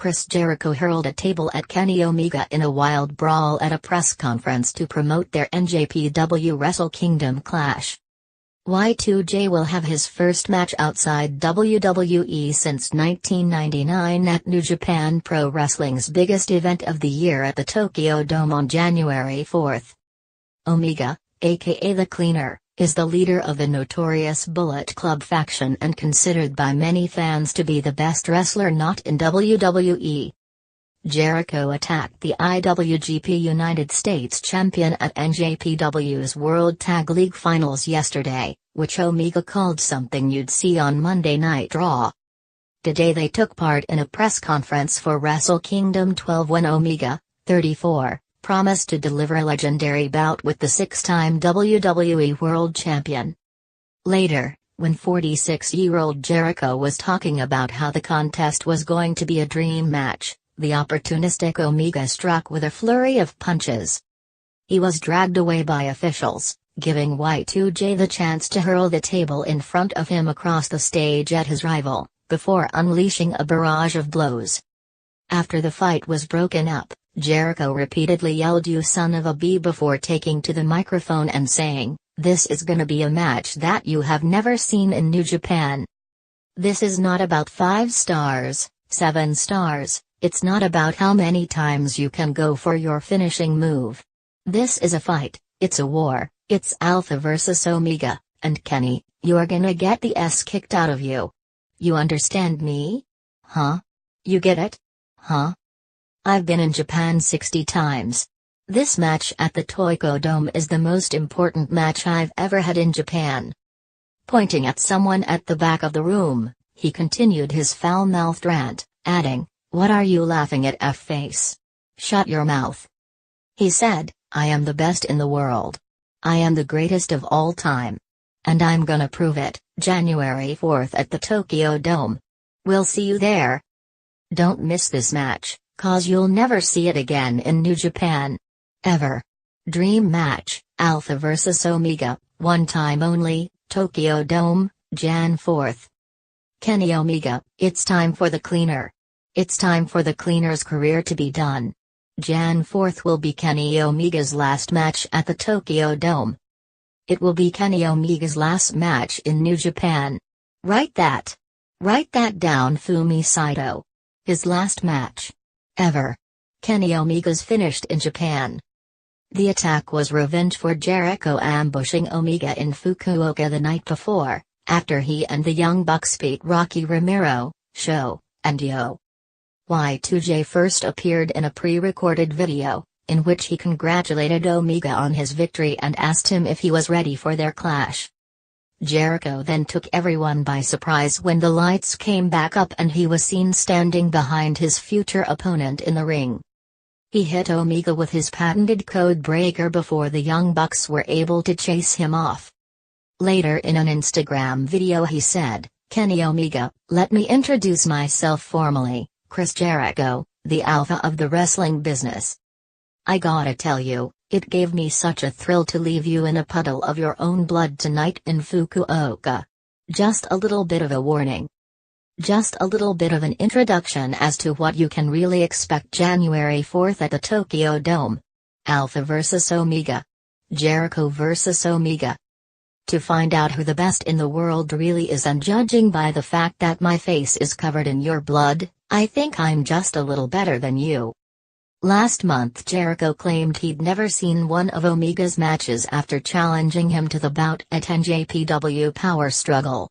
Chris Jericho hurled a table at Kenny Omega in a wild brawl at a press conference to promote their NJPW Wrestle Kingdom clash. Y2J will have his first match outside WWE since 1999 at New Japan Pro Wrestling's biggest event of the year at the Tokyo Dome on January 4. Omega, aka The Cleaner, is the leader of the notorious Bullet Club faction and considered by many fans to be the best wrestler not in WWE. Jericho attacked the IWGP United States champion at NJPW's World Tag League Finals yesterday, which Omega called something you'd see on Monday Night Raw. Today they took part in a press conference for Wrestle Kingdom 12 when Omega, 34, promised to deliver a legendary bout with the six-time WWE World Champion. Later, when 46-year-old Jericho was talking about how the contest was going to be a dream match, the opportunistic Omega struck with a flurry of punches. He was dragged away by officials, giving Y2J the chance to hurl the table in front of him across the stage at his rival, before unleashing a barrage of blows. After the fight was broken up, Jericho repeatedly yelled "You son of a b" before taking to the microphone and saying, "This is gonna be a match that you have never seen in New Japan. This is not about 5 stars, 7 stars, it's not about how many times you can go for your finishing move. This is a fight, it's a war, it's Alpha versus Omega, and Kenny, you're gonna get the S kicked out of you. You understand me? Huh? You get it? Huh? I've been in Japan 60 times. This match at the Tokyo Dome is the most important match I've ever had in Japan." Pointing at someone at the back of the room, he continued his foul-mouthed rant, adding, "What are you laughing at, F-face? Shut your mouth." He said, "I am the best in the world. I am the greatest of all time. And I'm gonna prove it, January 4th at the Tokyo Dome. We'll see you there. Don't miss this match, 'cause you'll never see it again in New Japan. Ever. Dream match, Alpha vs Omega, one time only, Tokyo Dome, Jan 4th. Kenny Omega, it's time for the cleaner. It's time for the cleaner's career to be done. Jan 4th will be Kenny Omega's last match at the Tokyo Dome. It will be Kenny Omega's last match in New Japan. Write that. Write that down, Fumi Saito. His last match. Ever. Kenny Omega's finished in Japan." The attack was revenge for Jericho ambushing Omega in Fukuoka the night before, after he and the Young Bucks beat Rocky Romero, Sho, and Yo. Y2J first appeared in a pre-recorded video, in which he congratulated Omega on his victory and asked him if he was ready for their clash. Jericho then took everyone by surprise when the lights came back up and he was seen standing behind his future opponent in the ring. He hit Omega with his patented code breaker before the Young Bucks were able to chase him off. Later in an Instagram video he said, "Kenny Omega, let me introduce myself formally, Chris Jericho, the alpha of the wrestling business. I gotta tell you, it gave me such a thrill to leave you in a puddle of your own blood tonight in Fukuoka. Just a little bit of a warning. Just a little bit of an introduction as to what you can really expect January 4th at the Tokyo Dome. Alpha vs Omega. Jericho vs Omega. To find out who the best in the world really is, and judging by the fact that my face is covered in your blood, I think I'm just a little better than you." Last month Jericho claimed he'd never seen one of Omega's matches after challenging him to the bout at NJPW Power Struggle.